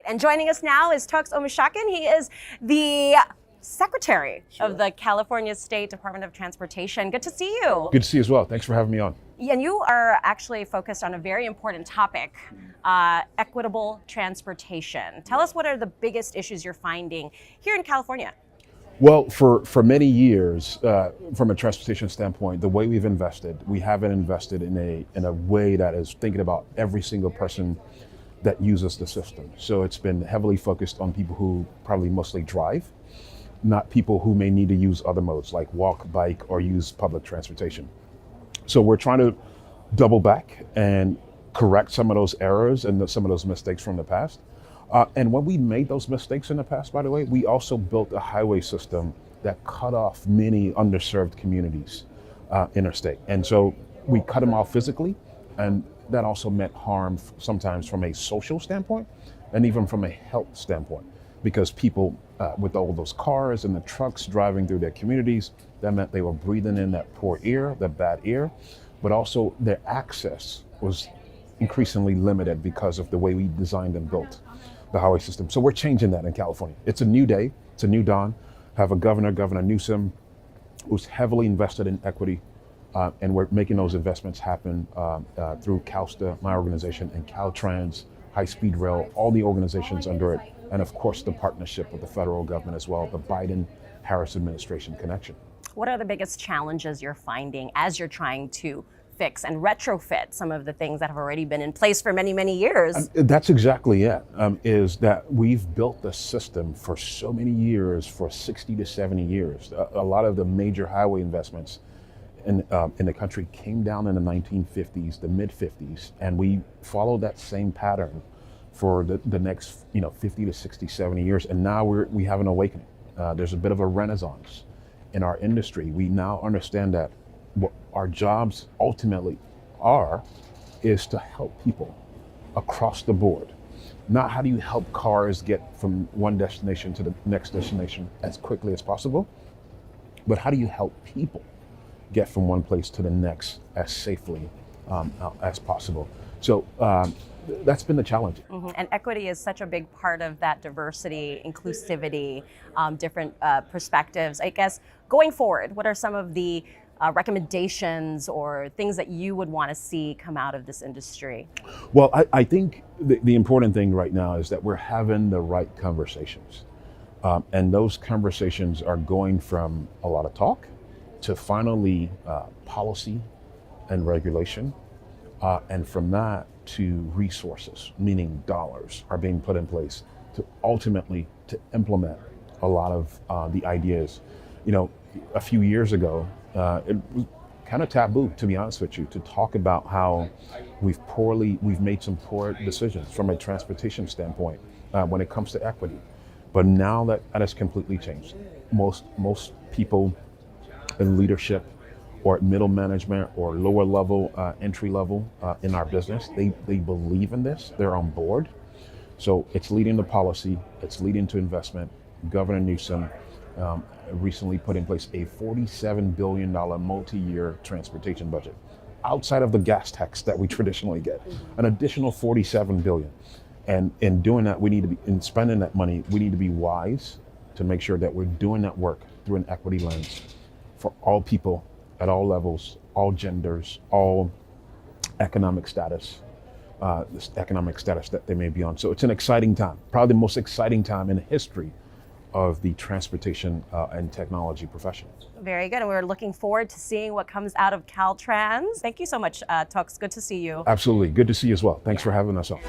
And joining us now is Toks Omishakin. He is the Secretary of the California State Department of Transportation. Good to see you. Good to see you as well. Thanks for having me on. And you are actually focused on a very important topic, equitable transportation. Tell us what are the biggest issues you're finding here in California? Well, for many years, from a transportation standpoint, the way we haven't invested in a way that is thinking about every single person that uses the system. So it's been heavily focused on people who probably mostly drive, not people who may need to use other modes like walk, bike, or use public transportation. So we're trying to double back and correct some of those errors and some of those mistakes from the past. And when we made those mistakes in the past, by the way, we also built a highway system that cut off many underserved communities interstate. And so we cut them off physically, and that also meant harm sometimes from a social standpoint and even from a health standpoint, because people with all those cars and the trucks driving through their communities, that meant they were breathing in that poor air, that bad air, but also their access was increasingly limited because of the way we designed and built the highway system. So we're changing that in California. It's a new day, it's a new dawn. Have a Governor Newsom, who's heavily invested in equity, and we're making those investments happen through CalSTA, my organization, and Caltrans, High Speed Rail, all the organizations under it, and of course the partnership with the federal government as well, the Biden-Harris administration connection. What are the biggest challenges you're finding as you're trying to fix and retrofit some of the things that have already been in place for many, many years? That's exactly it, is that we've built the system for so many years, for 60 to 70 years. A lot of the major highway investments in the country came down in the 1950s, the mid-50s, and we followed that same pattern for the next 50 to 60, 70 years, and now we have an awakening. There's a bit of a renaissance in our industry. We now understand that what our jobs ultimately is to help people across the board. Not how do you help cars get from one destination to the next destination as quickly as possible, but how do you help people get from one place to the next as safely as possible. So that's been the challenge. Mm-hmm. And equity is such a big part of that diversity, inclusivity, different perspectives. I guess going forward, what are some of the recommendations or things that you would want to see come out of this industry? Well, I think the important thing right now is that we're having the right conversations. And those conversations are going from a lot of talk to finally policy and regulation. And from that to resources, meaning dollars, are being put in place to ultimately to implement a lot of the ideas. A few years ago, it was kind of taboo, to be honest with you, to talk about how we've made some poor decisions from a transportation standpoint when it comes to equity. But now that has completely changed. Most people in leadership or middle management or lower level, entry level in our business, they believe in this, they're on board. So it's leading to policy, it's leading to investment. Governor Newsom recently put in place a $47 billion multi-year transportation budget. Outside of the gas tax that we traditionally get, an additional $47 billion. And in doing that, in spending that money, we need to be wise to make sure that we're doing that work through an equity lens for all people at all levels, all genders, all economic status, this economic status that they may be on. So it's an exciting time, probably the most exciting time in the history of the transportation and technology profession. Very good, and we're looking forward to seeing what comes out of Caltrans. Thank you so much, Toks. Good to see you. Absolutely, good to see you as well. Thanks for having us on.